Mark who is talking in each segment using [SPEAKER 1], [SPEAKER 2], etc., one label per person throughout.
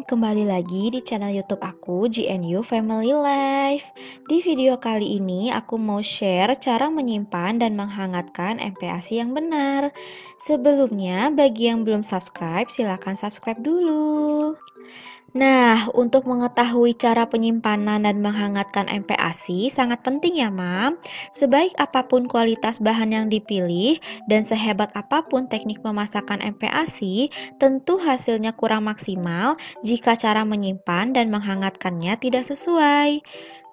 [SPEAKER 1] kembali lagi di channel YouTube aku, GNU Family Life. Di video kali ini aku mau share cara menyimpan dan menghangatkan MPASI yang benar. Sebelumnya, bagi yang belum subscribe, silakan subscribe dulu. Nah, untuk mengetahui cara penyimpanan dan menghangatkan MPASI sangat penting ya, Mam. Sebaik apapun kualitas bahan yang dipilih dan sehebat apapun teknik memasakkan MPASI, tentu hasilnya kurang maksimal jika cara menyimpan dan menghangatkannya tidak sesuai.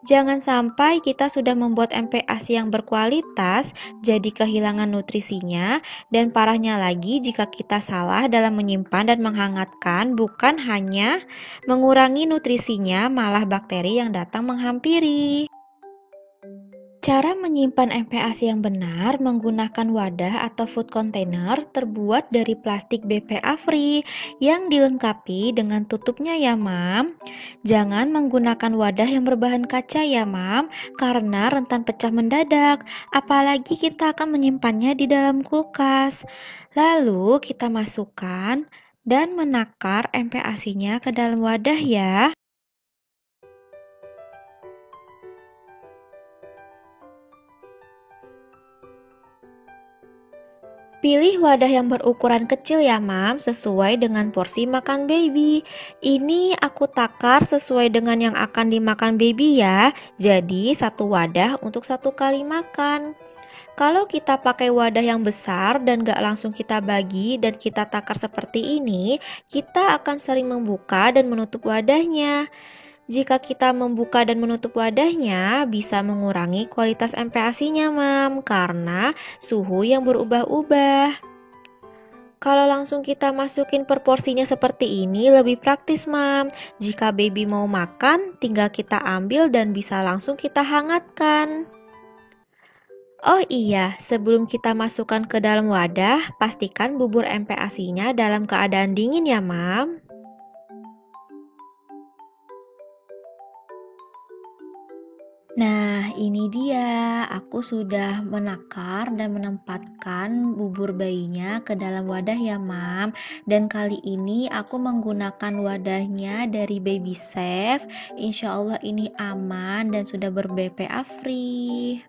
[SPEAKER 1] Jangan sampai kita sudah membuat MPASI yang berkualitas jadi kehilangan nutrisinya, dan parahnya lagi jika kita salah dalam menyimpan dan menghangatkan, bukan hanya mengurangi nutrisinya, malah bakteri yang datang menghampiri. Cara menyimpan MPASI yang benar menggunakan wadah atau food container terbuat dari plastik BPA free yang dilengkapi dengan tutupnya ya, Mam. Jangan menggunakan wadah yang berbahan kaca ya, Mam, karena rentan pecah mendadak, apalagi kita akan menyimpannya di dalam kulkas. Lalu kita masukkan dan menakar MPASI-nya ke dalam wadah ya. Pilih wadah yang berukuran kecil ya, Mam, sesuai dengan porsi makan baby. Ini aku takar sesuai dengan yang akan dimakan baby ya. Jadi satu wadah untuk satu kali makan. Kalau kita pakai wadah yang besar dan gak langsung kita bagi dan kita takar seperti ini, kita akan sering membuka dan menutup wadahnya. Jika kita membuka dan menutup wadahnya, bisa mengurangi kualitas MPASI-nya, Mam, karena suhu yang berubah-ubah. Kalau langsung kita masukin per porsinya seperti ini, lebih praktis, Mam. Jika baby mau makan, tinggal kita ambil dan bisa langsung kita hangatkan. Oh iya, sebelum kita masukkan ke dalam wadah, pastikan bubur MPASI-nya dalam keadaan dingin ya, Mam. Nah, ini dia. Aku sudah menakar dan menempatkan bubur bayinya ke dalam wadah ya, Mam. Dan kali ini aku menggunakan wadahnya dari Baby Safe. Insya Allah ini aman dan sudah ber-BPA free.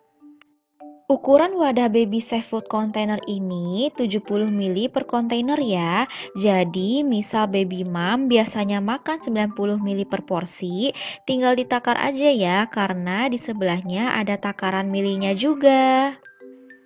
[SPEAKER 1] Ukuran wadah baby safe food container ini 70 ml per kontainer ya. Jadi misal baby mom biasanya makan 90 ml per porsi, tinggal ditakar aja ya karena di sebelahnya ada takaran milinya juga.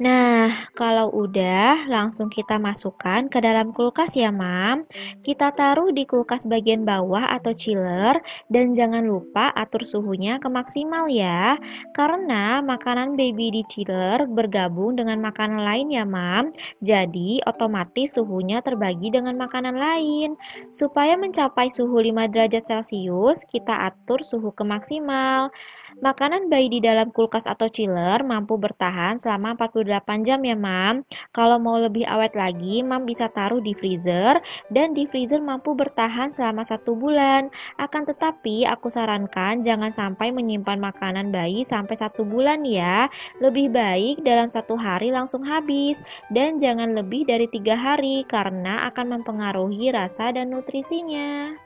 [SPEAKER 1] Nah, kalau udah, langsung kita masukkan ke dalam kulkas ya, Mam. Kita taruh di kulkas bagian bawah atau chiller, dan jangan lupa atur suhunya ke maksimal ya. Karena makanan baby di chiller bergabung dengan makanan lain ya, Mam. Jadi, otomatis suhunya terbagi dengan makanan lain. Supaya mencapai suhu 5 derajat Celcius, kita atur suhu ke maksimal. Makanan bayi di dalam kulkas atau chiller mampu bertahan selama 48 jam ya, Mam. Kalau mau lebih awet lagi, Mam bisa taruh di freezer, dan di freezer mampu bertahan selama 1 bulan. Akan tetapi, aku sarankan jangan sampai menyimpan makanan bayi sampai 1 bulan ya. Lebih baik dalam 1 hari langsung habis, dan jangan lebih dari 3 hari karena akan mempengaruhi rasa dan nutrisinya.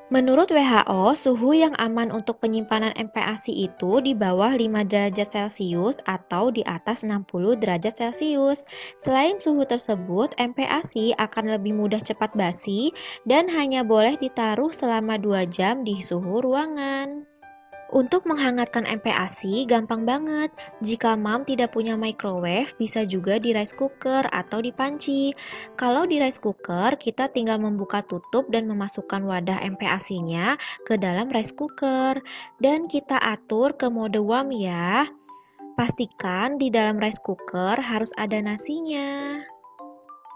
[SPEAKER 1] Menurut WHO, suhu yang aman untuk penyimpanan MPASI itu di bawah 5 derajat Celcius atau di atas 60 derajat Celcius. Selain suhu tersebut, MPASI akan lebih mudah cepat basi dan hanya boleh ditaruh selama 2 jam di suhu ruangan. Untuk menghangatkan MPASI gampang banget. Jika Mam tidak punya microwave, bisa juga di rice cooker atau di panci. Kalau di rice cooker, kita tinggal membuka tutup dan memasukkan wadah MPASI-nya ke dalam rice cooker. Dan kita atur ke mode warm ya. Pastikan di dalam rice cooker harus ada nasinya.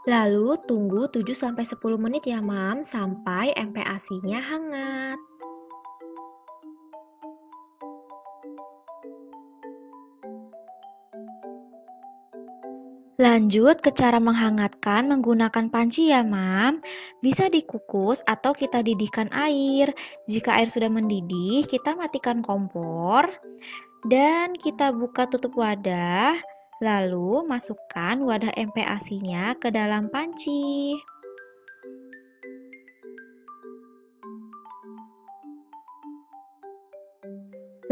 [SPEAKER 1] Lalu tunggu 7-10 menit ya, Mam, sampai MPASI-nya hangat. Lanjut ke cara menghangatkan menggunakan panci ya, Mam. Bisa dikukus atau kita didihkan air. Jika air sudah mendidih, kita matikan kompor dan kita buka tutup wadah. Lalu masukkan wadah MPASI-nya ke dalam panci.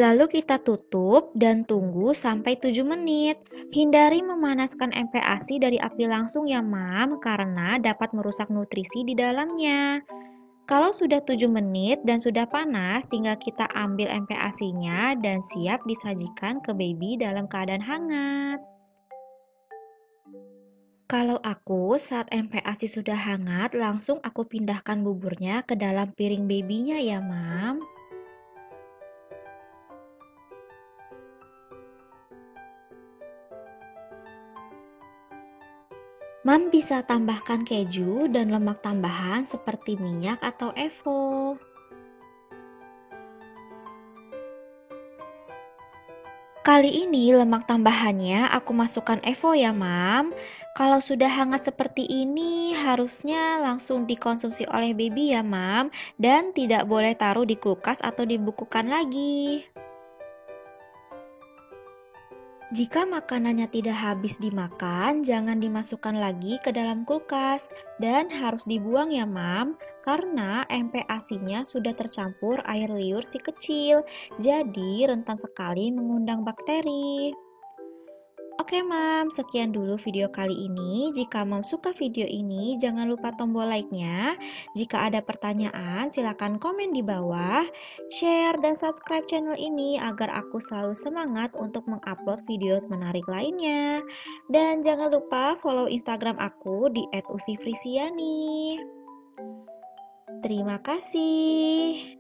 [SPEAKER 1] Lalu kita tutup dan tunggu sampai 7 menit. Hindari memanaskan MPASI dari api langsung ya Mam, karena dapat merusak nutrisi di dalamnya. Kalau sudah 7 menit dan sudah panas, tinggal kita ambil MPASI-nya dan siap disajikan ke baby dalam keadaan hangat. Kalau aku saat MPASI sudah hangat, langsung aku pindahkan buburnya ke dalam piring babynya ya Mam. Mam bisa tambahkan keju dan lemak tambahan seperti minyak atau evo. Kali ini lemak tambahannya aku masukkan evo ya Mam. Kalau sudah hangat seperti ini harusnya langsung dikonsumsi oleh baby ya Mam. Dan tidak boleh taruh di kulkas atau dibekukan lagi. Jika makanannya tidak habis dimakan, jangan dimasukkan lagi ke dalam kulkas dan harus dibuang ya Mam, karena MPASI-nya sudah tercampur air liur si kecil, jadi rentan sekali mengundang bakteri. Oke Mam, sekian dulu video kali ini. Jika Mam suka video ini, jangan lupa tombol like-nya. Jika ada pertanyaan, silakan komen di bawah. Share dan subscribe channel ini agar aku selalu semangat untuk mengupload video menarik lainnya. Dan jangan lupa follow Instagram aku di @usifrisiani. Terima kasih.